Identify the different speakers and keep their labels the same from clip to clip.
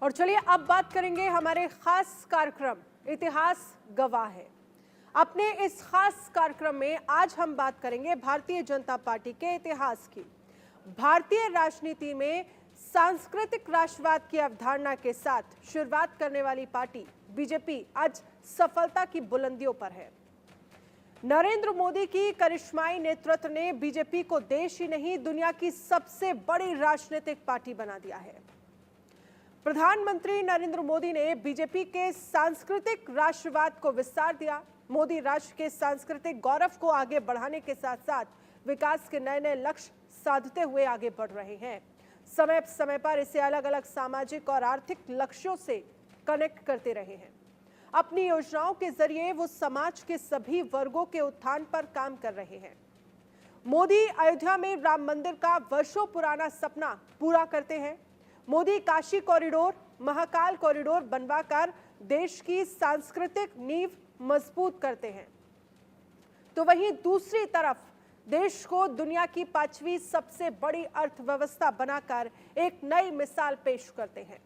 Speaker 1: और चलिए अब बात करेंगे हमारे खास कार्यक्रम इतिहास गवाह है। अपने इस खास कार्यक्रम में आज हम बात करेंगे भारतीय जनता पार्टी के इतिहास की। भारतीय राजनीति में सांस्कृतिक राष्ट्रवाद की अवधारणा के साथ शुरुआत करने वाली पार्टी बीजेपी आज सफलता की बुलंदियों पर है। नरेंद्र मोदी की करिश्माई नेतृत्व ने बीजेपी को देश ही नहीं दुनिया की सबसे बड़ी राजनीतिक पार्टी बना दिया है। प्रधानमंत्री नरेंद्र मोदी ने बीजेपी के सांस्कृतिक राष्ट्रवाद को विस्तार दिया। मोदी राष्ट्र के सांस्कृतिक गौरव को आगे बढ़ाने के साथ साथ विकास के नए नए लक्ष्य साधते हुए आगे बढ़ रहे हैं। समय समय पर इसे अलग अलग सामाजिक और आर्थिक लक्ष्यों से कनेक्ट करते रहे हैं। अपनी योजनाओं के जरिए वो समाज के सभी वर्गों के उत्थान पर काम कर रहे हैं। मोदी अयोध्या में राम मंदिर का वर्षों पुराना सपना पूरा करते हैं। मोदी काशी कॉरिडोर, महाकाल कॉरिडोर बनवाकर देश की सांस्कृतिक नींव मजबूत करते हैं, तो वहीं दूसरी तरफ देश को दुनिया की 5वीं सबसे बड़ी अर्थव्यवस्था बनाकर एक नई मिसाल पेश करते हैं।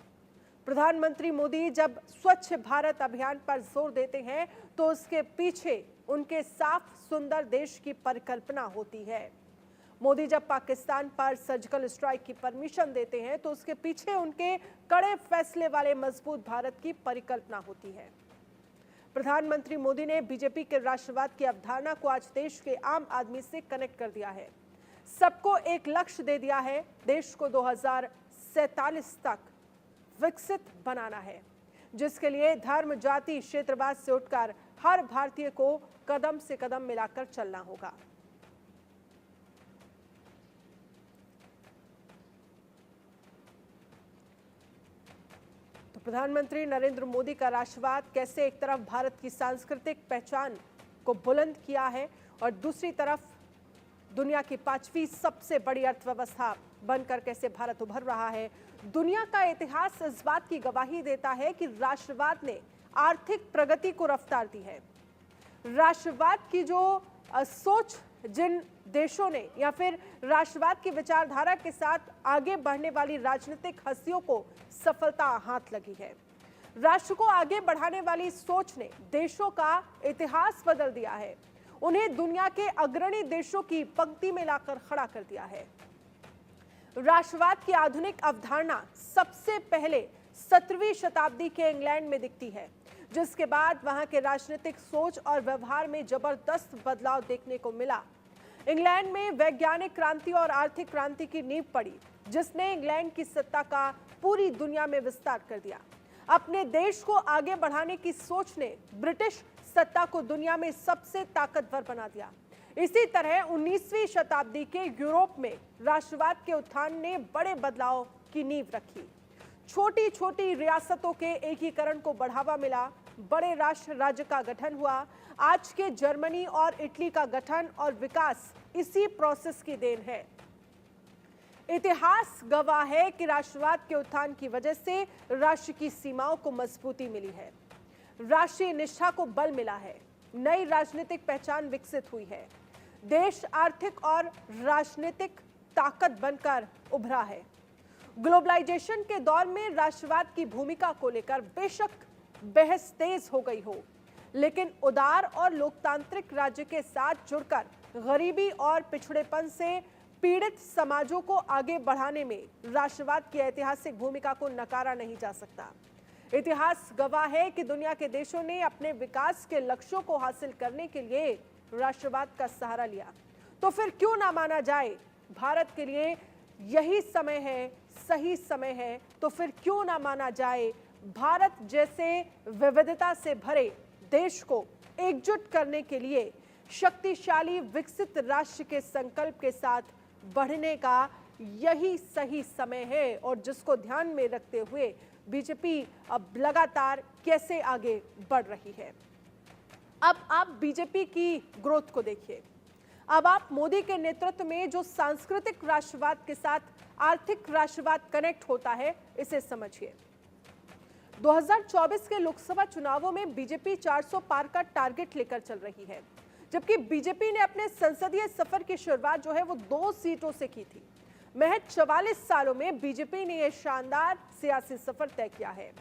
Speaker 1: प्रधानमंत्री मोदी जब स्वच्छ भारत अभियान पर जोर देते हैं तो उसके पीछे उनके साफ सुंदर देश की परिकल्पना होती है। मोदी जब पाकिस्तान पर सर्जिकल स्ट्राइक की परमिशन देते हैं तो उसके पीछे उनके कड़े फैसले वाले मजबूत भारत की परिकल्पना होती है। प्रधानमंत्री मोदी ने बीजेपी के राष्ट्रवाद की अवधारणा को आज देश के आम आदमी से कनेक्ट कर दिया है। सबको एक लक्ष्य दे दिया है, देश को 2047 तक विकसित बनाना है, जिसके लिए धर्म, जाति, क्षेत्रवाद से उठकर हर भारतीय को कदम से कदम मिलाकर चलना होगा। तो प्रधानमंत्री नरेंद्र मोदी का राष्ट्रवाद कैसे एक तरफ भारत की सांस्कृतिक पहचान को बुलंद किया है और दूसरी तरफ दुनिया की 5वीं सबसे बड़ी अर्थव्यवस्था बनकर कैसे भारत उभर रहा है। दुनिया का इतिहास इस बात की गवाही देता है कि राष्ट्रवाद ने आर्थिक प्रगति को रफ्तार दी है। राष्ट्रवाद की जो सोच जिन देशों ने या फिर राष्ट्रवाद की विचारधारा के साथ आगे बढ़ने वाली राजनीतिक हस्तियों को सफलता हाथ लगी है। राष्ट्र को आगे बढ़ाने वाली सोच ने देशों का इतिहास बदल दिया है, उन्हें दुनिया के अग्रणी देशों की पंक्ति में लाकर खड़ा कर दिया है। राष्ट्रवाद की आधुनिक अवधारणा सबसे पहले 17वीं शताब्दी के इंग्लैंड में दिखती है, जिसके बाद वहां के राजनीतिक सोच और व्यवहार में जबरदस्त बदलाव देखने को मिला। इंग्लैंड में वैज्ञानिक क्रांति और आर्थिक क्रांति की नींव पड़ी, जिसने इंग्लैंड की सत्ता का पूरी दुनिया में विस्तार कर दिया। अपने देश को आगे बढ़ाने की सोच ने ब्रिटिश सत्ता को दुनिया में सबसे ताकतवर बना दिया। इसी तरह 19वीं शताब्दी के यूरोप में राष्ट्रवाद के उत्थान ने बड़े बदलाव की नींव रखी। छोटी छोटी रियासतों के एकीकरण को बढ़ावा मिला, बड़े राष्ट्र राज्य का गठन हुआ। आज के जर्मनी और इटली का गठन और विकास इसी प्रोसेस की देन है। इतिहास गवाह है कि राष्ट्रवाद के उत्थान की वजह से राष्ट्र की सीमाओं को मजबूती मिली है, राष्ट्रीय निष्ठा को बल मिला है, नई राजनीतिक पहचान विकसित हुई है, देश आर्थिक और राजनीतिक ताकत बनकर उभरा है। ग्लोबलाइजेशन के दौर में राष्ट्रवाद की भूमिका को लेकर बेशक बहस तेज हो गई हो, लेकिन उदार और लोकतांत्रिक राज्य के साथ जुड़कर गरीबी और पिछड़ेपन से पीड़ित समाजों को आगे बढ़ाने में राष्ट्रवाद की ऐतिहासिक भूमिका को नकारा नहीं जा सकता। इतिहास गवाह है कि दुनिया के देशों ने अपने विकास के लक्ष्यों को हासिल करने के लिए राष्ट्रवाद का सहारा लिया। तो फिर क्यों ना माना जाए भारत के लिए यही समय है, सही समय है। तो फिर क्यों ना माना जाए भारत जैसे विविधता से भरे देश को एकजुट करने के लिए शक्तिशाली विकसित राष्ट्र के संकल्प के साथ बढ़ने का यही सही समय है, और जिसको ध्यान में रखते हुए बीजेपी अब लगातार कैसे आगे बढ़ रही है। अब आप बीजेपी की ग्रोथ को देखिए। अब आप मोदी के नेतृत्व में जो सांस्कृतिक राष्ट्रवाद के साथ आर्थिक राष्ट्रवाद कनेक्ट होता है, इसे समझिए। 2024 के लोकसभा चुनावों में बीजेपी 400 पार का टारगेट लेकर चल रही है, जबकि बीजेपी ने अपने संसदीय सफर की शुरुआत जो है वो 2 सीटों से की थी। महज 44 सालों में बीजेपी ने यह शानदार सियासी सफर तय किया है।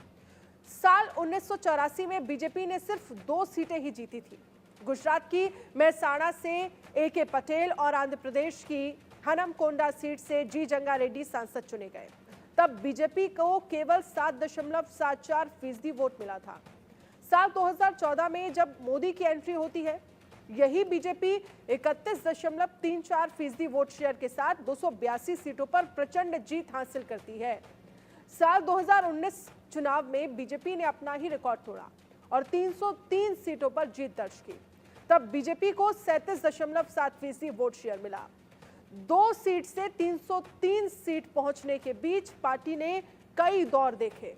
Speaker 1: साल 1984 में बीजेपी ने सिर्फ 2 सीटें ही जीती थी। गुजरात की मेहसाणा से ए.के. पटेल और आंध्र प्रदेश की हनमकोंडा सीट से जी जंगा रेड्डी सांसद चुने गए। तब बीजेपी को केवल 7.74% वोट मिला था। साल 2014 में जब मोदी की एंट्री होती है, यही बीजेपी 31.34% वोट शेयर के साथ 282 सीटों पर प्रचंड जीत हासिल करती है। साल 2019 चुनाव में बीजेपी ने अपना ही रिकॉर्ड तोड़ा और 303 सीटों पर जीत दर्ज की। तब बीजेपी को 37.7% वोट शेयर मिला। 2 सीट से 303 सीट पहुंचने के बीच पार्टी ने कई दौर देखे।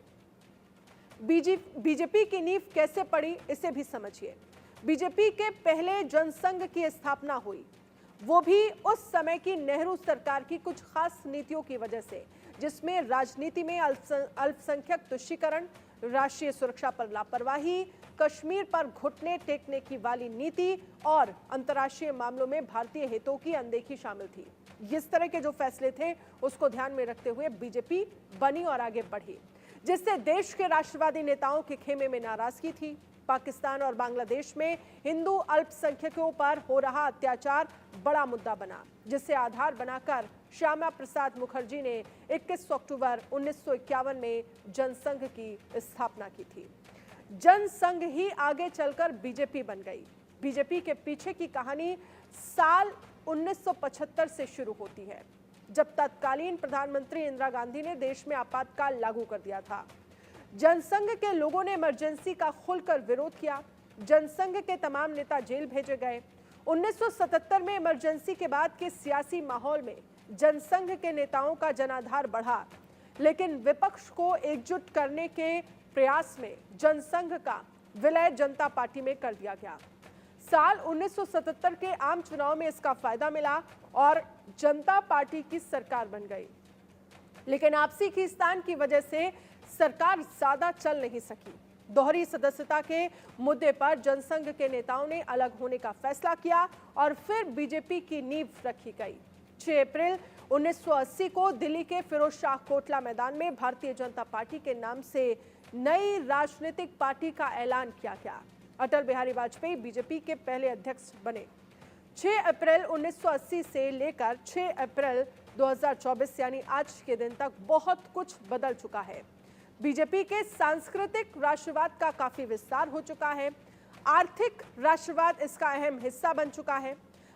Speaker 1: बीजेपी की नींव कैसे पड़ी, इसे भी समझिए। बीजेपी के पहले जनसंघ की स्थापना हुई, वो भी उस समय की नेहरू सरकार की कुछ खास नीतियों की वजह से, जिसमें राजनीति में अल्पसंख्यक तुष्टीकरण, राष्ट्रीय सुरक्षा पर लापरवाही, कश्मीर पर घुटने टेकने की वाली नीति और अंतर्राष्ट्रीय मामलों में भारतीय हितों की अनदेखी शामिल थी। इस तरह के जो फैसले थे, उसको ध्यान में रखते हुए बीजेपी बनी और आगे बढ़ी, जिससे देश के राष्ट्रवादी नेताओं के खेमे में नाराजगी थी। पाकिस्तान और बांग्लादेश में हिंदू अल्पसंख्यकों पर हो रहा अत्याचार बड़ा मुद्दा बना, जिसे आधार बनाकर श्यामा प्रसाद मुखर्जी ने 21 अक्टूबर 1951 में जनसंघ की स्थापना की थी। जनसंघ ही आगे चलकर बीजेपी बन गई। बीजेपी के पीछे की कहानी साल 1975 से शुरू होती है, जब तत्कालीन प्रधानमंत्री इंदिरा गांधी ने देश में आपातकाल लागू कर दिया था। जनसंघ के लोगों ने इमरजेंसी का खुलकर विरोध किया। जनसंघ के तमाम नेता जेल भेजे गए। 1977 में इमरजेंसी के बाद के सियासी माहौल में जनसंघ के नेताओं का जनाधार बढ़ा, लेकिन विपक्ष को एकजुट करने के प्रयास में जनसंघ का विलय जनता पार्टी में कर दिया गया। साल 1977 के आम चुनाव में इसका फायदा मिला और जनता पार्टी की सरकार बन गई, लेकिन आपसी खींचतान की वजह से सरकार ज्यादा चल नहीं सकी। दोहरी सदस्यता के मुद्दे पर जनसंघ के नेताओं ने अलग होने का फैसला किया और फिर बीजेपी की नींव रखी गई। 6 अप्रैल 1980 को दिल्ली के फिरोज शाह कोटला मैदान में भारतीय जनता पार्टी के नाम से नई राजनीतिक पार्टी का ऐलान किया गया। अटल बिहारी वाजपेयी बीजेपी के पहले अध्यक्ष बने। 6 अप्रैल 1980 से लेकर 6 अप्रैल 2024 यानी आज के दिन तक बहुत कुछ बदल चुका है। बीजेपी के सांस्कृतिक राष्ट्रवाद का काफी विस्तार हो चुका है। आर्थिक राष्ट्रवाद इसका अहम हिस्सा बन चुका है।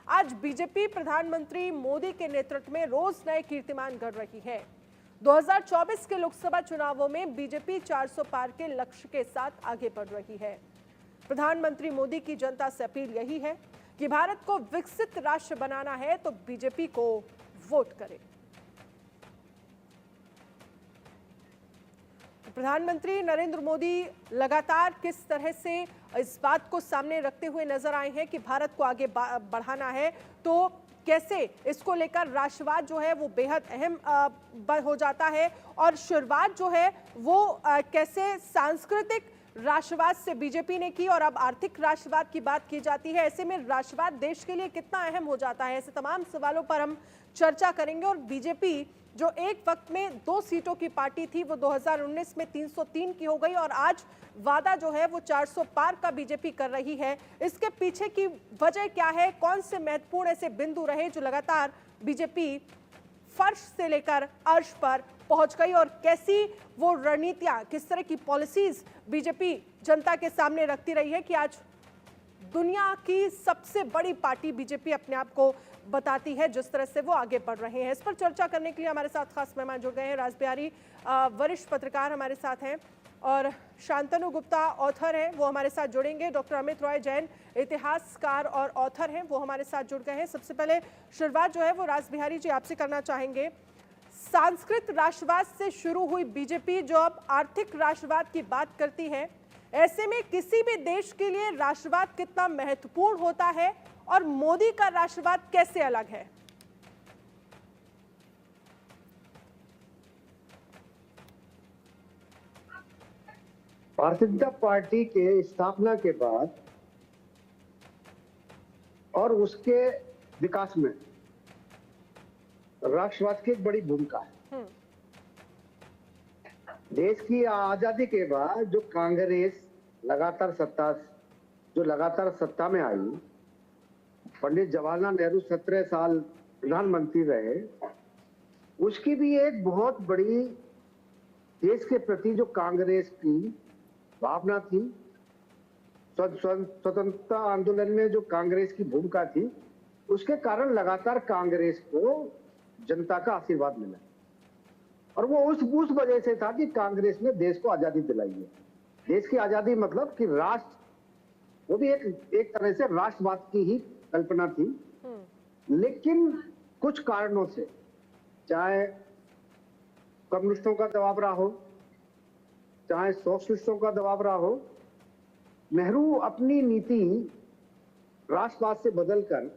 Speaker 1: आज बीजेपी प्रधानमंत्री मोदी के नेतृत्व में रोज नए कीर्तिमान गढ़ रही है। 2024 के लोकसभा चुनावों में बीजेपी 400 पार के लक्ष्य के साथ आगे बढ़ रही है। प्रधानमंत्री मोदी की जनता से अपील यही है कि भारत को विकसित राष्ट्र बनाना है तो बीजेपी को वोट करें। प्रधानमंत्री नरेंद्र मोदी लगातार किस तरह से इस बात को सामने रखते हुए नजर आए हैं कि भारत को आगे बढ़ाना है, तो कैसे इसको लेकर राष्ट्रवाद जो है वो बेहद अहम हो जाता है और शुरुआत जो है वो कैसे सांस्कृतिक राष्ट्रवाद से बीजेपी ने की और अब आर्थिक राष्ट्रवाद की बात की जाती है। ऐसे में राष्ट्रवाद देश के लिए कितना अहम हो जाता है, ऐसे तमाम सवालों पर हम चर्चा करेंगे। और बीजेपी जो एक वक्त में 2 सीटों की पार्टी थी, वो 2019 में 303 की हो गई और आज वादा जो है वो 400 पार का बीजेपी कर रही है। इसके पीछे की वजह क्या है, कौन से महत्वपूर्ण ऐसे बिंदु रहे जो लगातार बीजेपी फर्श से लेकर अर्श पर पहुंच गई और कैसी वो रणनीतियां, किस तरह की पॉलिसीज बीजेपी जनता के सामने रखती रही है कि आज दुनिया की सबसे बड़ी पार्टी बीजेपी अपने आप को बताती है, जिस तरह से वो आगे बढ़ रहे हैं। इस पर चर्चा करने के लिए हमारे साथ खास मेहमान जुड़ गए हैं। राज बिहारी वरिष्ठ पत्रकार हमारे साथ हैं और शांतनु गुप्ता ऑथर हैं, वो हमारे साथ जुड़ेंगे। डॉक्टर अमित रॉय जैन इतिहासकार और ऑथर हैं, वो हमारे साथ जुड़ गए हैं। सबसे पहले शुरुआत जो है वो राज बिहारी जी आपसे करना चाहेंगे। सांस्कृतिक राष्ट्रवाद से शुरू हुई बीजेपी जो अब आर्थिक राष्ट्रवाद की बात करती है, ऐसे में किसी भी देश के लिए राष्ट्रवाद कितना महत्वपूर्ण होता है और मोदी का राष्ट्रवाद कैसे अलग है?
Speaker 2: भारतीय जनता पार्टी के स्थापना के बाद और उसके विकास में राष्ट्रवाद की एक बड़ी भूमिका है।
Speaker 1: हम्म।
Speaker 2: देश की आजादी के बाद जो कांग्रेस लगातार सत्ता में आई, पंडित जवाहरलाल नेहरू 17 साल प्रधानमंत्री रहे, उसकी भी एक बहुत बड़ी देश के प्रति जो कांग्रेस की भावना थी, स्वतंत्रता आंदोलन में जो कांग्रेस की भूमिका थी, उसके कारण लगातार कांग्रेस को जनता का आशीर्वाद मिला। और वो उस वजह से था कि कांग्रेस ने देश को आजादी दिलाई है। देश की आजादी मतलब कि राष्ट्र, वो भी एक तरह से राष्ट्रवाद की ही कल्पना थी। लेकिन कुछ कारणों से, चाहे कम्युनिस्टों का दबाव रहा हो, चाहे सोशलिस्टों का दबाव रहा हो, नेहरू अपनी नीति राष्ट्रवाद से बदलकर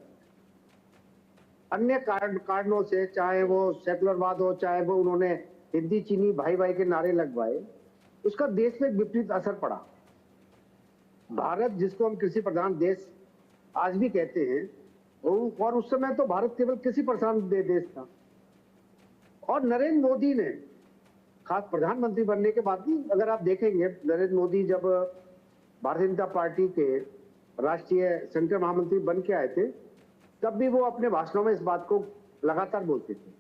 Speaker 2: अन्य कारणों से, चाहे वो सेकुलरवाद हो, चाहे वो उन्होंने हिंदी चीनी भाई भाई के नारे लगवाए, उसका देश में विपरीत असर पड़ा। भारत, जिसको हम कृषि प्रधान देश आज भी कहते हैं, और उस समय तो भारत केवल कृषि प्रधान देश था। और नरेंद्र मोदी ने, खास प्रधानमंत्री बनने के बाद भी अगर आप देखेंगे, नरेंद्र मोदी जब भारतीय जनता पार्टी के राष्ट्रीय संगठन महामंत्री बन के आए थे, तब भी वो अपने भाषणों में इस बात को लगातार बोलते थे।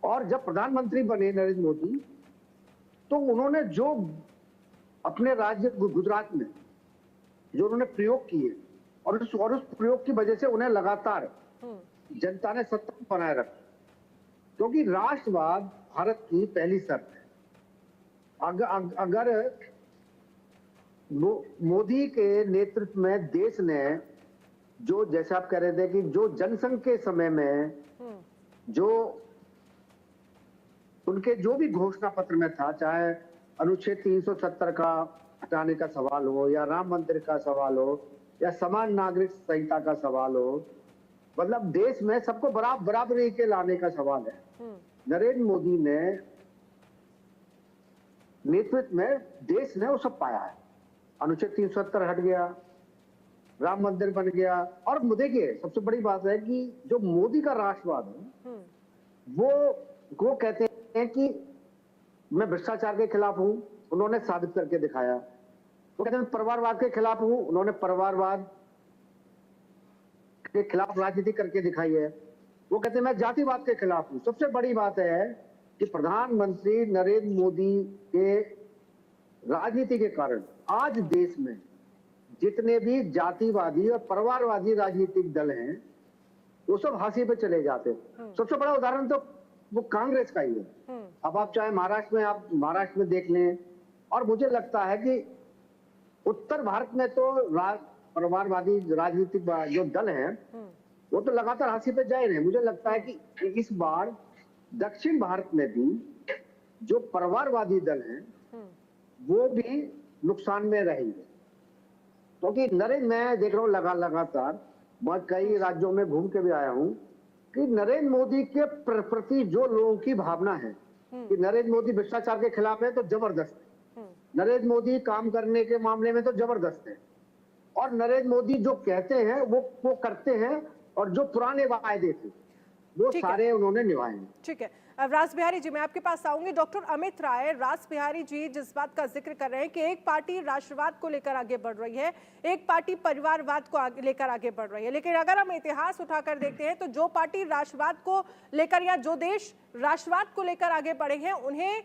Speaker 2: और जब प्रधानमंत्री बने नरेंद्र मोदी, तो उन्होंने जो अपने राज्य गुजरात में जो उन्होंने प्रयोग किए, और उस प्रयोग की वजह से उन्हें लगातार जनता ने सत्ता बनाए रखा, क्योंकि राष्ट्रवाद भारत की पहली शर्त है। अगर मोदी के नेतृत्व में देश ने, जो जैसे आप कह रहे थे कि जो जनसंघ के समय में जो उनके जो भी घोषणा पत्र में था, चाहे अनुच्छेद 370 का हटाने का सवाल हो, या राम मंदिर का सवाल हो, या समान नागरिक संहिता का सवाल हो, मतलब देश में सबको बराबरी के लाने का सवाल है। नरेंद्र मोदी ने नेतृत्व में देश ने वो सब पाया है। अनुच्छेद 370 हट गया, राम मंदिर बन गया। और देखिए, सबसे बड़ी बात है कि जो मोदी का राष्ट्रवाद है, वो कहते हैं कि मैं भ्रष्टाचार के खिलाफ हूं, उन्होंने साबित करके दिखाया। वो कहते हैं परिवारवाद के खिलाफ हूं, उन्होंने परिवारवाद के खिलाफ राजनीति करके दिखाई है। वो कहते हैं मैं जातिवाद के खिलाफ हूं। सबसे बड़ी बात है कि प्रधानमंत्री नरेंद्र मोदी के राजनीति के कारण आज देश में जितने भी जातिवादी और परिवारवादी राजनीतिक दल हैं, वो सब हाशिए पे चले जाते हैं। सबसे बड़ा उदाहरण तो वो कांग्रेस का ही है। अब आप चाहे महाराष्ट्र में देख लें, और मुझे लगता है कि उत्तर भारत में तो परिवारवादी राजनीतिक जो दल हैं, वो तो लगातार हाशिए पे जा रहे हैं। मुझे लगता है कि इस बार दक्षिण भारत में भी जो परिवारवादी दल हैं, वो भी नुकसान में रहेंगे। क्योंकि मैं देख रहा हूँ लगातार, मैं कई राज्यों में घूम के भी आया हूँ, कि नरेंद्र मोदी के प्रति जो लोगों की भावना है कि नरेंद्र मोदी भ्रष्टाचार के खिलाफ है तो जबरदस्त है, नरेंद्र मोदी काम करने के मामले में तो जबरदस्त है, और नरेंद्र मोदी जो कहते हैं वो करते हैं, और जो पुराने वायदे थे वो सारे उन्होंने निभाए हैं।
Speaker 1: ठीक है, रास बिहारी जी, मैं आपके पास आऊंगी। डॉक्टर अमित राय, रास बिहारी जी जिस बात का जिक्र कर रहे हैं कि एक पार्टी राष्ट्रवाद को लेकर आगे बढ़ रही है, एक पार्टी परिवारवाद को लेकर आगे बढ़ रही है, लेकिन अगर हम इतिहास उठाकर देखते हैं तो जो पार्टी राष्ट्रवाद को लेकर, या जो देश राष्ट्रवाद को लेकर आगे बढ़े हैं, उन्हें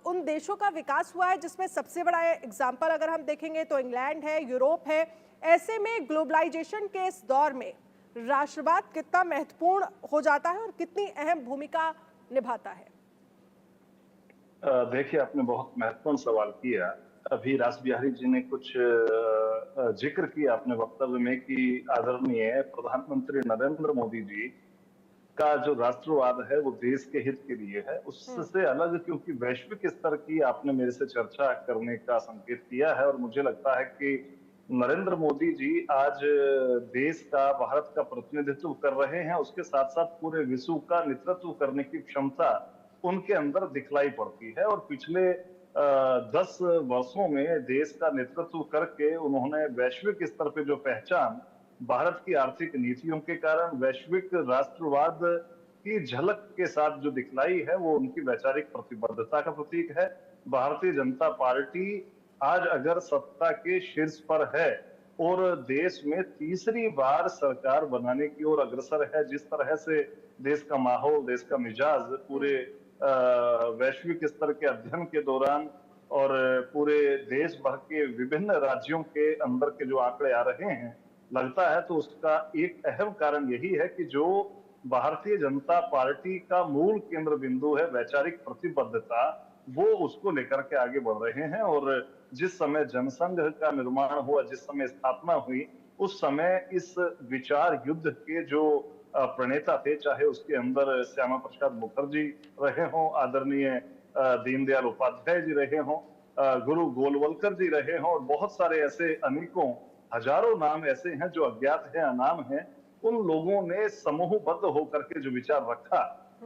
Speaker 1: उन देशों का विकास हुआ है, जिसमें सबसे बड़ा एग्जाम्पल अगर हम देखेंगे तो इंग्लैंड है, यूरोप है। ऐसे में ग्लोबलाइजेशन के इस दौर में राष्ट्रवाद कितना महत्वपूर्ण हो जाता है और कितनी अहम भूमिका निभाता है?
Speaker 3: देखिए, आपने बहुत महत्वपूर्ण सवाल किया। अभी रास बिहारी जी ने कुछ जिक्र किया अपने वक्तव्य में कि आदरणीय प्रधानमंत्री नरेंद्र मोदी जी का जो राष्ट्रवाद है वो देश के हित के लिए है। उससे अलग, क्योंकि वैश्विक स्तर की आपने मेरे से चर्चा करने का संकेत किया है, और मुझे लगता है कि नरेंद्र मोदी जी आज देश का, भारत का प्रतिनिधित्व कर रहे हैं, उसके साथ साथ पूरे विश्व का नेतृत्व करने की क्षमता उनके अंदर दिखलाई पड़ती है। और पिछले 10 वर्षों में देश का नेतृत्व करके उन्होंने वैश्विक स्तर पे जो पहचान भारत की आर्थिक नीतियों के कारण, वैश्विक राष्ट्रवाद की झलक के साथ जो दिखलाई है वो उनकी वैचारिक प्रतिबद्धता का प्रतीक है। भारतीय जनता पार्टी आज अगर सत्ता के शीर्ष पर है और देश में तीसरी बार सरकार बनाने की ओर अग्रसर है, जिस तरह से देश का माहौल, देश का मिजाज पूरे वैश्विक स्तर के अध्ययन के दौरान और पूरे देश भर के विभिन्न राज्यों के अंदर के जो आंकड़े आ रहे हैं, लगता है तो उसका एक अहम कारण यही है कि जो भारतीय जनता पार्टी का मूल केंद्र बिंदु है वैचारिक प्रतिबद्धता, वो उसको लेकर के आगे बढ़ रहे हैं। और जिस समय जनसंघ का निर्माण हुआ, जिस समय स्थापना हुई, उस समय इस विचार युद्ध के जो प्रणेता थे, चाहे उसके अंदर श्यामा प्रसाद मुखर्जी रहे हों, आदरणीय दीनदयाल उपाध्याय जी रहे हों, गुरु गोलवलकर जी रहे हों, और बहुत सारे ऐसे अनेकों हजारों नाम ऐसे हैं जो अज्ञात हैं, अनाम हैं। उन लोगों ने समूहबद्ध होकर के जो विचार रखा,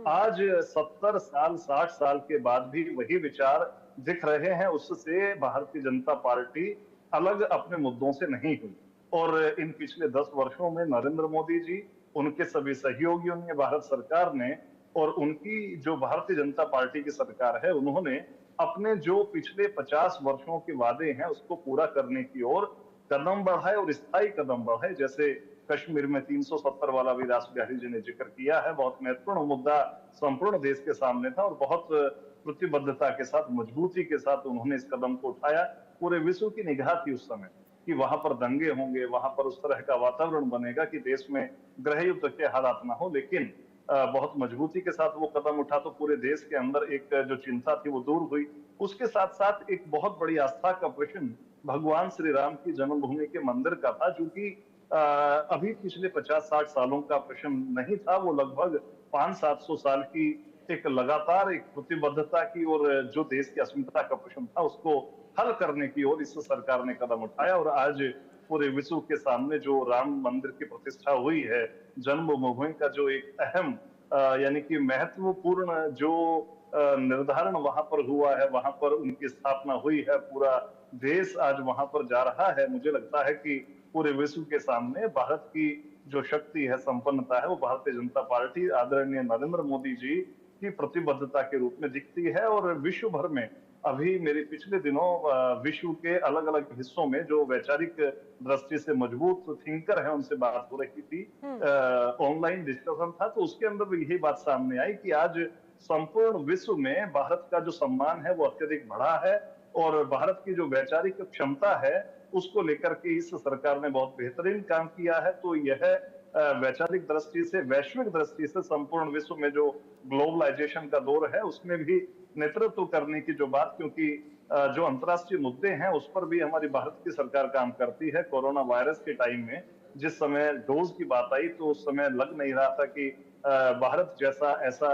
Speaker 3: आज 70 साल 60 साल के बाद भी वही विचार दिख रहे हैं। उससे भारतीय जनता पार्टी अलग अपने मुद्दों से नहीं हुई। और इन पिछले 10 वर्षों में नरेंद्र मोदी जी, उनके सभी सहयोगियों ने, भारत सरकार ने और उनकी जो भारतीय जनता पार्टी की सरकार है, उन्होंने अपने जो पिछले 50 वर्षों के वादे हैं उसको पूरा करने की ओर कदम बढ़ाए और स्थायी कदम बढ़ाए। जैसे कश्मीर में 370 वाला भी रास बिहारी जी ने जिक्र किया है, बहुत महत्वपूर्ण मुद्दा संपूर्ण देश के सामने था और बहुत प्रतिबद्धता के साथ, मजबूती के साथ उन्होंने इस कदम को उठाया। पूरे विश्व की निगाह थी उस समय कि वहां पर दंगे होंगे, वहां पर उस तरह का वातावरण बनेगा कि देश में गृह युद्ध के हालात ना हो, लेकिन बहुत मजबूती के साथ वो कदम उठा तो पूरे देश के अंदर एक जो चिंता थी वो दूर हुई। उसके साथ साथ एक बहुत बड़ी आस्था का प्रश्न भगवान श्री राम की जन्मभूमि के मंदिर का था, जो कि अभी पिछले 50-60 सालों का प्रश्न नहीं था, वो लगभग 500-700 साल की एक लगातार एक प्रतिबद्धता की और जो देश की अस्मिता का प्रश्न था उसको हल करने की ओर इस सरकार ने कदम उठाया। और आज पूरे विश्व के सामने जो राम मंदिर की प्रतिष्ठा हुई है, जन्मभूमि का जो एक अहम यानी कि महत्वपूर्ण जो निर्धारण वहां पर हुआ है, वहां पर उनकी स्थापना हुई है, पूरा देश आज वहां पर जा रहा है। मुझे लगता है कि पूरे विश्व के सामने भारत की जो शक्ति है, संपन्नता है, वो भारतीय जनता पार्टी, आदरणीय नरेंद्र मोदी जी की प्रतिबद्धता के रूप में दिखती है। और विश्व भर में अभी मेरे पिछले दिनों विश्व के अलग अलग हिस्सों में जो वैचारिक दृष्टि से मजबूत थिंकर है उनसे बात हो रही थी, ऑनलाइन डिस्कशन था, तो उसके अंदर भी यही बात सामने आई कि आज संपूर्ण विश्व में भारत का जो सम्मान है वो अत्यधिक बढ़ा है और भारत की जो वैचारिक क्षमता है उसको लेकर के इस सरकार ने बहुत बेहतरीन काम किया है। तो यह वैचारिक दृष्टि से, वैश्विक दृष्टि से संपूर्ण विश्व में जो ग्लोबलाइजेशन का दौर है उसमें भी नेतृत्व करने की जो बात, क्योंकि जो अंतर्राष्ट्रीय मुद्दे हैं उस पर भी हमारी भारत की सरकार काम करती है। कोरोना वायरस के टाइम में जिस समय डोज की बात आई तो उस समय लग नहीं रहा था कि भारत जैसा ऐसा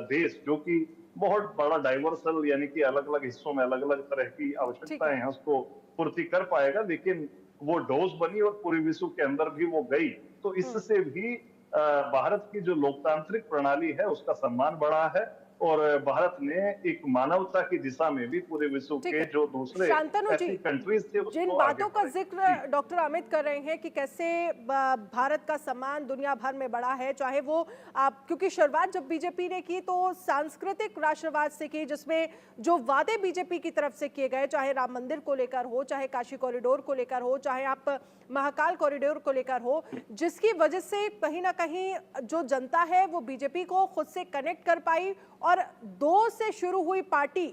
Speaker 3: देश जो कि बहुत बड़ा डाइवर्सल यानी कि अलग अलग हिस्सों में अलग अलग तरह की आवश्यकताएं हैं उसको पूर्ति कर पाएगा, लेकिन वो डोज बनी और पूरे विश्व के अंदर भी वो गई। तो इससे भी भारत की जो लोकतांत्रिक प्रणाली है उसका सम्मान बढ़ा है और भारत ने एक मानवता की दिशा में भी पूरे विश्व के जो दूसरे
Speaker 1: शांतनु जी,
Speaker 3: ऐसी कंट्रीज थे
Speaker 1: जिन बातों का जिक्र डॉक्टर अमित कर रहे हैं कि कैसे भारत का सम्मान दुनिया भर में बढ़ा है, चाहे वो क्योंकि शुरुआत जब बीजेपी ने की तो सांस्कृतिक राष्ट्रवाद से की, जिसमें जो वादे बीजेपी की तरफ से किए गए, चाहे राम मंदिर को लेकर हो, चाहे काशी कॉरिडोर को लेकर हो, चाहे आप महाकाल कॉरिडोर को लेकर हो, जिसकी वजह से कहीं ना कहीं जो जनता है वो बीजेपी को खुद से कनेक्ट कर पाई और 2 से शुरू हुई पार्टी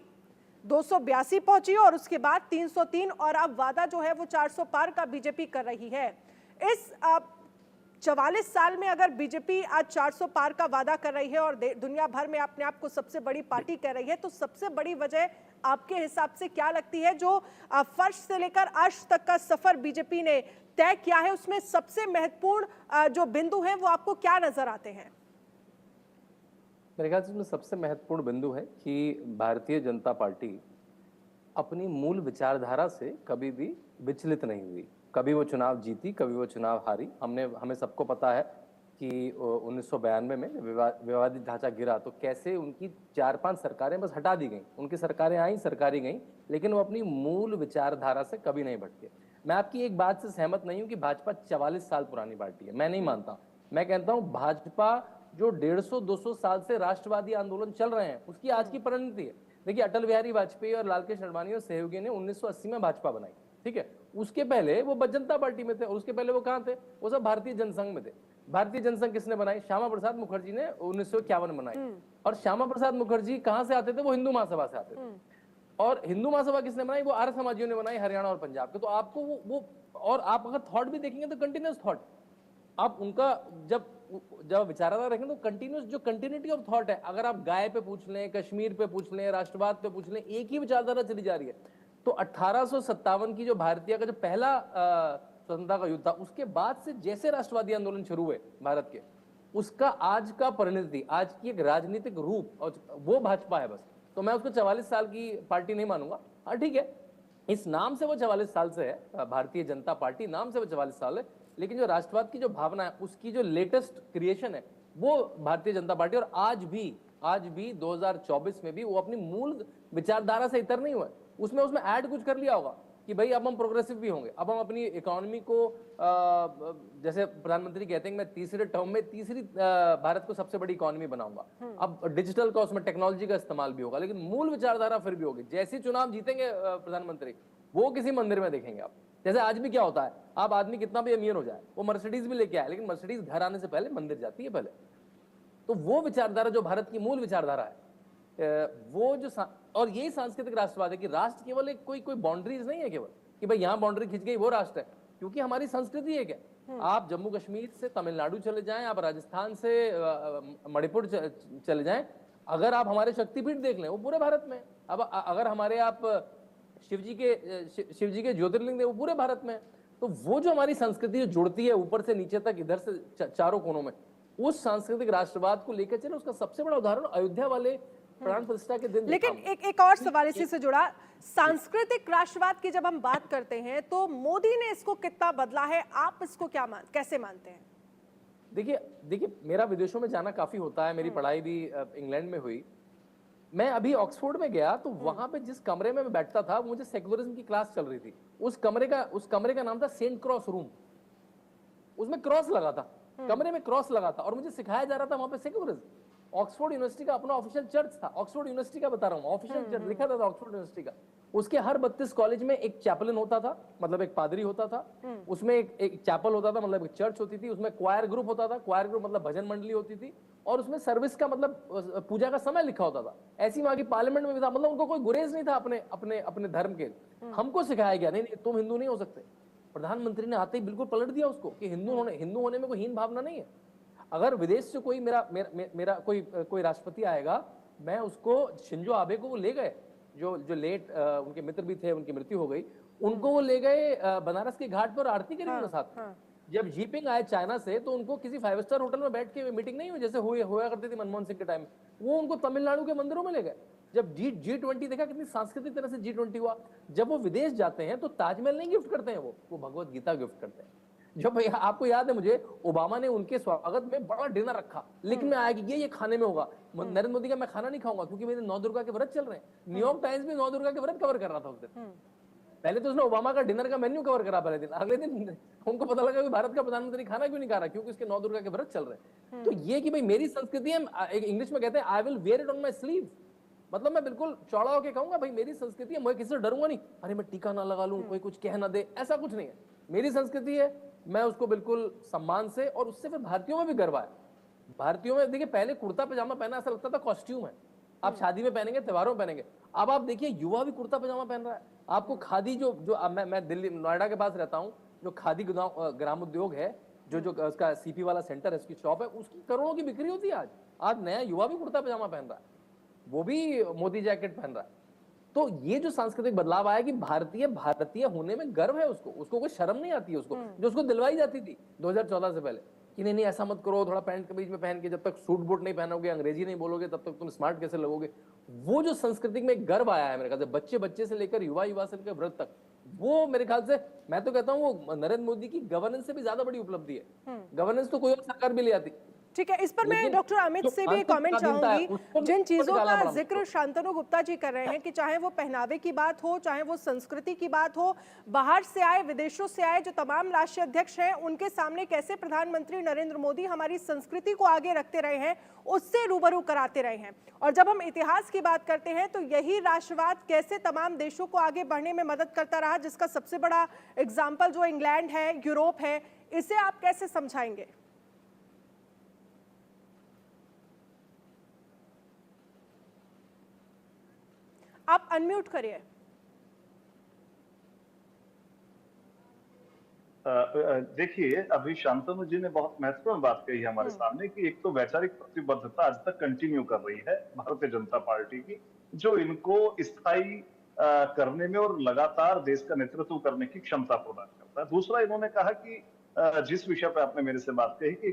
Speaker 1: 282 पहुंची और उसके बाद 303 और अब वादा जो है वो 400 पार का बीजेपी कर रही है। इस 44 साल में अगर बीजेपी आज 400 पार का वादा कर रही है और दुनिया भर में अपने आप को सबसे बड़ी पार्टी कह रही है, तो सबसे बड़ी वजह आपके हिसाब से क्या लगती है? जो फर्श से लेकर अर्श तक का सफर बीजेपी ने तय किया है उसमें सबसे महत्वपूर्ण जो बिंदु है वो आपको क्या नजर आते हैं?
Speaker 4: मेरे ख्याल से इसमें सबसे महत्वपूर्ण बिंदु है कि भारतीय जनता पार्टी अपनी मूल विचारधारा से कभी भी विचलित नहीं हुई। कभी वो चुनाव जीती, कभी वो चुनाव हारी। हमें सबको पता है कि 1992 में विवादित ढांचा गिरा तो कैसे उनकी 4-5 सरकारें बस हटा दी गई। उनकी सरकारें आई, सरकारी गई, लेकिन वो अपनी मूल विचारधारा से कभी नहीं भटके। मैं आपकी एक बात से सहमत नहीं हूं कि भाजपा 44 साल पुरानी पार्टी है, मैं नहीं मानता। मैं कहता हूं भाजपा जो 150-200 साल से राष्ट्रवादी आंदोलन चल रहे हैं उसकी आज की परिणति है। देखिए अटल बिहारी वाजपेयी और लाल कृष्ण आडवाणी और सहयोगी ने 1980 में भाजपा बनाई, ठीक है। उसके पहले वो जनता पार्टी में थे, और उसके पहले वो कहां थे? वो सब भारतीय जनसंघ में थे। भारतीय जनसंघ किसने बनाई? श्यामा प्रसाद मुखर्जी ने 1951 बनाई। और श्यामा प्रसाद मुखर्जी कहां से आते थे? वो हिंदू महासभा से आते थे। और हिंदू महासभा किसने बनाई? वो आर्य समाजियों ने बनाई, हरियाणा और पंजाब के। तो आपको वो और आप अगर थॉट भी देखेंगे तो कंटिन्यूस थॉट, आप उनका जब विचारधारा रखेंगे तो कंटिन्यूस जो कंटिन्यूटी ऑफ थॉट है, अगर आप गाय पे पूछ लें, कश्मीर पे पूछ लें, राष्ट्रवाद पे पूछ लें, एक ही विचारधारा चली जा रही है। तो 1857 की जो भारतीय का जो पहला स्वतंत्रता का युद्ध था, उसके बाद से जैसे राष्ट्रवादी आंदोलन शुरू हुए भारत के, उसका आज का परिणति, आज की एक राजनीतिक रूप, और वो भाजपा है बस। तो मैं उसको 44 साल की पार्टी नहीं मानूंगा। हाँ ठीक है, इस नाम से वो 44 साल से है, भारतीय जनता पार्टी नाम से वो 44 साल है, लेकिन जो राष्ट्रवाद की जो भावना है, उसकी जो लेटेस्ट क्रिएशन है वो भारतीय जनता पार्टी। और आज भी 2024 में भी वो अपनी मूल विचारधारा से इतर नहीं हुआ। उसमें ऐड कुछ कर लिया होगा कि भाई अब हम प्रोग्रेसिव भी होंगे, अब हम अपनी इकोनॉमी को जैसे प्रधानमंत्री कहते हैं मैं तीसरे टर्म में तीसरी भारत को सबसे बड़ी इकोनॉमी बनाऊंगा। अब डिजिटल का उसमें टेक्नोलॉजी का इस्तेमाल भी होगा, लेकिन मूल विचारधारा फिर भी होगी। जैसे चुनाव जीतेंगे प्रधानमंत्री, वो किसी मंदिर में देखेंगे आप। जैसे आज भी क्या होता है, आप आदमी कितना भी अमीर हो जाए, वो मर्सिडीज भी लेके आए, लेकिन मर्सिडीज घर आने से पहले मंदिर जाती है पहले। तो वो विचारधारा जो भारत की मूल विचारधारा है, वो जो और यही सांस्कृतिक राष्ट्रवाद है कि राष्ट्र केवल एक कोई बाउंड्रीज नहीं है केवल कि भाई यहां बाउंड्री खिंच गई वो राष्ट्र है, क्योंकि हमारी संस्कृति एक है। आप जम्मू कश्मीर से तमिलनाडु चले जाएं, आप राजस्थान से मणिपुर चले जाएं, अगर आप हमारे शक्तिपीठ देख लें वो पूरे भारत में। अब अगर हमारे आप शिव जी के ज्योतिर्लिंग वो पूरे भारत में। तो वो जो हमारी संस्कृति जो जुड़ती है ऊपर से नीचे तक, इधर से चारों कोनों में, उस सांस्कृतिक राष्ट्रवाद को लेकर चले, उसका सबसे बड़ा उदाहरण अयोध्या वाले प्राण प्रतिष्ठा के दिन।
Speaker 1: लेकिन एक और सवाल इसी से जुड़ा, सांस्कृतिक राष्ट्रवाद की जब हम बात करते हैं तो मोदी ने इसको कितना बदला है, आप इसको कैसे मानते हैं?
Speaker 4: देखिए मेरा विदेशों में जाना काफी होता है, मेरी पढ़ाई भी इंग्लैंड में हुई। मैं अभी ऑक्सफोर्ड में गया तो वहां पे जिस कमरे में मैं बैठता था, मुझे सेकुलरिज्म की क्लास चल रही थी। उस कमरे का नाम था सेंट क्रॉस रूम। उसमें क्रॉस लगा था, कमरे में क्रॉस लगा था, और मुझे सिखाया जा रहा था वहां पे सेकुलरिज्म। ऑक्सफोर्ड यूनिवर्सिटी का अपना ऑफिशियल चर्च था, ऑक्सफोर्ड यूनिवर्सिटी का बता रहा हूँ, ऑफिशियल चर्च लिखा था ऑक्सफोर्ड यूनिवर्सिटी का। उसके हर 32 कॉलेज में एक चैपलिन होता था, मतलब एक पादरी होता था, उसमें एक चैपल होता था, मतलब एक चर्च होती थी, उसमें क्वायर ग्रुप होता था, क्वायर ग्रुप मतलब भजन मंडली होती थी, और उसमें सर्विस का मतलब पूजा का समय लिखा होता था। ऐसी वहां की पार्लियामेंट में भी था, मतलब उनको कोई गुरेज नहीं था अपने धर्म के। हमको सिखाया गया नहीं तुम हिंदू नहीं हो सकते। प्रधानमंत्री ने आते ही बिल्कुल पलट दिया उसको कि हिंदू होने में कोई हीन भावना नहीं है। अगर विदेश से कोई मेरा कोई राष्ट्रपति आएगा, मैं उसको, शिंजो आबे को वो ले गए, जो लेट उनके मित्र भी थे, उनकी मृत्यु हो गई, उनको वो ले गए बनारस के घाट पर आरती करी उन्होंने साथ। जब जीपिंग आए चाइना से तो उनको किसी 5 स्टार होटल में बैठ के मीटिंग नहीं हुई जैसे हुआ करती थी मनमोहन सिंह के टाइम, वो उनको तमिलनाडु के मंदिरों में ले गए। जब G20 देखा कितनी सांस्कृतिक तरह से G20 हुआ। जब वो विदेश जाते हैं तो ताजमहल नहीं गिफ्ट करते हैं, वो भगवत गीता गिफ्ट करते हैं। जब आपको याद है, मुझे ओबामा ने उनके स्वागत में बड़ा डिनर रखा, लेकिन मैं आया कि ये खाने में होगा। नरेंद्र मोदी का मैं खाना नहीं खाऊंगा क्योंकि मेरे 9 दुर्गा के व्रत चल रहे हैं। न्यूयॉर्क टाइम्स भी 9 दुर्गा के व्रत कवर कर रहा था उस दिन। पहले तो उसने ओबामा का डिनर का मेन्यू कवर करा पहले दिन, अगले दिन उनको पता लगा कि भारत का प्रधानमंत्री खाना क्यों नहीं खा रहा, क्योंकि उसके 9 दुर्गा के व्रत चल रहे हैं। तो ये कि भाई मेरी संस्कृति है, इंग्लिश में कहते हैं I will where it on my sleeve, मतलब मैं बिल्कुल चौड़ा होकर कहूंगा भाई मेरी संस्कृति है, मैं किसी से डरूंगा नहीं, अरे मैं टीका ना लगा लूं, कोई कुछ कह ना दे, ऐसा कुछ नहीं है। मेरी संस्कृति है, मैं उसको बिल्कुल सम्मान से, और उससे फिर भारतीयों में भी गर्व है। भारतीयों में देखिए पहले कुर्ता पजामा पहना ऐसा लगता था कॉस्ट्यूम है, आप शादी में पहनेंगे, त्योहारों में पहनेंगे। अब आप देखिए युवा भी कुर्ता पजामा पहन रहा है। आपको खादी जो मैं दिल्ली नोएडा के पास रहता हूँ, जो खादी ग्राम उद्योग है, जो उसका सीपी वाला सेंटर है, उसकी शॉप है, उसकी करोड़ों की बिक्री होती है। आज नया युवा भी कुर्ता पजामा पहन रहा है, वो भी मोदी जैकेट पहन रहा है। तो ये जो सांस्कृतिक बदलाव आया कि भारतीय होने में गर्व है, उसको कोई शर्म नहीं आती है, जो उसको दिलवाई जाती थी 2014 से पहले कि नहीं ऐसा मत करो, थोड़ा पैंट के बीच में पहन के, जब तक सूट बूट नहीं पहनोगे, अंग्रेजी नहीं बोलोगे, तब तक तुम स्मार्ट कैसे लगोगे। वो जो संस्कृति में गर्व आया है मेरे ख्याल से, बच्चे से लेकर युवा से लेकर वृद्ध तक, वो मेरे ख्याल से, मैं तो कहता हूँ वो नरेंद्र मोदी की गवर्नेंस से भी ज्यादा बड़ी उपलब्धि है। गवर्नेंस तो कोई और सरकार भी ले आती,
Speaker 1: ठीक है, इस पर मैं
Speaker 4: लेकिन
Speaker 1: डॉक्टर अमित
Speaker 4: जो
Speaker 1: से भी
Speaker 4: आंतरिक
Speaker 1: कमेंट
Speaker 4: स्वाधीनता है,
Speaker 1: चाहूंगी।
Speaker 4: उस पर
Speaker 1: जिन चीजों
Speaker 4: डालना
Speaker 1: का
Speaker 4: बड़ा
Speaker 1: जिक्र
Speaker 4: मुश्किल
Speaker 1: शांतनु गुप्ता जी कर रहे हैं कि चाहे वो पहनावे की बात हो, चाहे वो संस्कृति की बात हो, बाहर से आए, विदेशों से आए जो तमाम राष्ट्रीय अध्यक्ष हैं, उनके सामने कैसे प्रधानमंत्री नरेंद्र मोदी हमारी संस्कृति को आगे रखते रहे हैं, उससे रूबरू कराते रहे हैं। और जब हम इतिहास की बात करते हैं तो यही राष्ट्रवाद कैसे तमाम देशों को आगे बढ़ने में मदद करता रहा, जिसका सबसे बड़ा एग्जाम्पल जो इंग्लैंड है, यूरोप है, इसे आप कैसे समझाएंगे? आप अनम्यूट करिए।
Speaker 3: देखिए, अभी शांतनु जी ने बहुत महत्वपूर्ण बात कही है हमारे सामने कि एक तो वैचारिक प्रतिबद्धता आज तक कंटिन्यू कर रही है भारतीय जनता पार्टी की, जो इनको स्थायी करने में और लगातार देश का नेतृत्व करने की क्षमता प्रदान करता है। दूसरा, इन्होंने कहा कि जिस विषय पे आपने मेरे से बात कही कि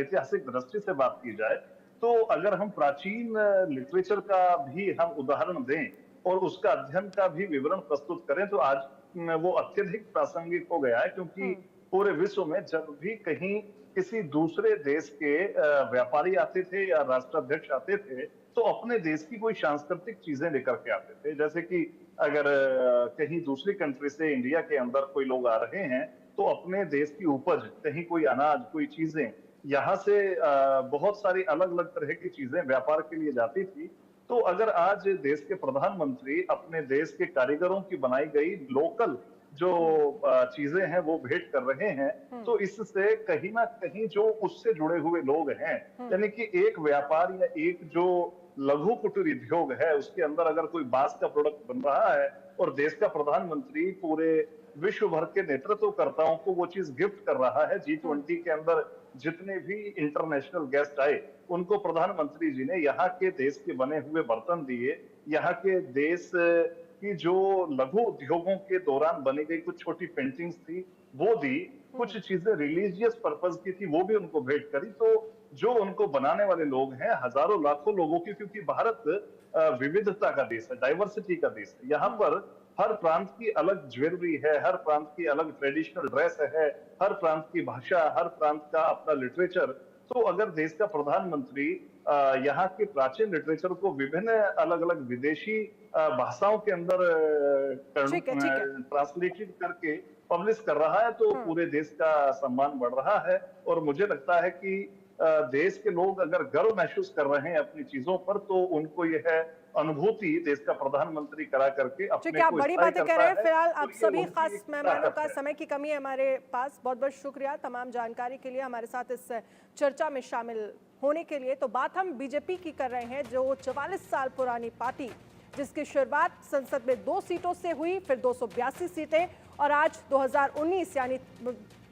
Speaker 3: ऐतिहासिक दृष्टि से बात की जाए, तो अगर हम प्राचीन लिटरेचर का भी हम उदाहरण दें और उसका अध्ययन का भी विवरण प्रस्तुत करें, तो आज वो अत्यधिक प्रासंगिक हो गया है, क्योंकि पूरे विश्व में जब भी कहीं किसी दूसरे देश के व्यापारी आते थे या राष्ट्राध्यक्ष आते थे, तो अपने देश की कोई सांस्कृतिक चीजें लेकर के आते थे। जैसे कि अगर कहीं दूसरी कंट्री से इंडिया के अंदर कोई लोग आ रहे हैं, तो अपने देश की उपज, कहीं कोई अनाज, कोई चीजें, यहाँ से बहुत सारी अलग अलग तरह की चीजें व्यापार के लिए जाती थी। तो अगर आज देश के प्रधानमंत्री अपने देश के कारीगरों की बनाई गई लोकल जो चीजें हैं वो भेंट कर रहे हैं, तो इससे कहीं ना कहीं जो उससे जुड़े हुए लोग हैं, यानी कि एक व्यापार या एक जो लघु कुटीर उद्योग है, उसके अंदर अगर कोई बांस का प्रोडक्ट बन रहा है और देश का प्रधानमंत्री पूरे विश्व भर के नेतृत्वकर्ताओं को वो चीज गिफ्ट कर रहा है, G20 के अंदर जितने भी इंटरनेशनल गेस्ट आए, उनको प्रधानमंत्री जी ने यहाँ के देश के बने हुए बर्तन दिए, यहाँ के देश की जो लघु उद्योगों के दौरान बनी गई कुछ छोटी पेंटिंग्स थी वो दी, कुछ चीजें रिलीजियस पर्पज की थी वो भी उनको भेंट करी। तो जो उनको बनाने वाले लोग हैं, हजारों लाखों लोगों की, क्योंकि भारत विविधता का देश है, डाइवर्सिटी का देश है, यहाँ पर हर प्रांत की अलग ज्वेलरी है, हर प्रांत की अलग ट्रेडिशनल ड्रेस है, हर प्रांत की भाषा, हर प्रांत का अपना लिटरेचर। तो अगर देश का प्रधानमंत्री यहाँ के प्राचीन लिटरेचर को विभिन्न अलग अलग विदेशी भाषाओं के अंदर ट्रांसलेटेड करके पब्लिश कर रहा है, तो पूरे देश का सम्मान बढ़ रहा है। और मुझे लगता है कि देश के लोग अगर गर्व महसूस कर रहे हैं अपनी चीजों पर, तो उनको यह अनुभूति देश का प्रधानमंत्री करा करके अपने
Speaker 1: आप
Speaker 3: को
Speaker 1: बड़ी
Speaker 3: स्थायी
Speaker 1: बातें
Speaker 3: करता
Speaker 1: कह रहे हैं।
Speaker 3: है।
Speaker 1: फिलहाल
Speaker 3: तो
Speaker 1: आप
Speaker 3: ये
Speaker 1: सभी
Speaker 3: उनकी
Speaker 1: खास
Speaker 3: एक
Speaker 1: मेहमानों
Speaker 3: ताकत
Speaker 1: का,
Speaker 3: है।
Speaker 1: समय की कमी है हमारे पास, बहुत बहुत शुक्रिया तमाम जानकारी के लिए, हमारे साथ इस चर्चा में शामिल होने के लिए। तो बात हम बीजेपी की कर रहे हैं, जो 44 साल पुरानी पार्टी, जिसकी शुरुआत संसद में 2 सीटों से हुई, फिर 282 सीटें, और आज 2019 यानी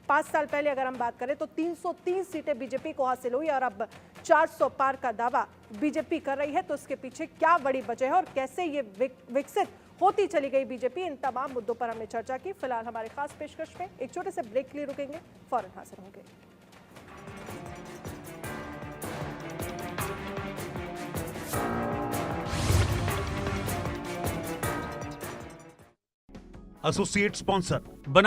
Speaker 1: 5 साल पहले अगर हम बात करें तो 303 सीटें बीजेपी को हासिल हुई, और अब 400 पार का दावा बीजेपी कर रही है। तो इसके पीछे क्या बड़ी वजह है और कैसे ये विकसित होती चली गई बीजेपी, इन तमाम मुद्दों पर हमने चर्चा की। फिलहाल हमारे खास पेशकश में एक छोटे से ब्रेक के लिए रुकेंगे, फौरन हाजिर होंगे।
Speaker 5: Associate sponsor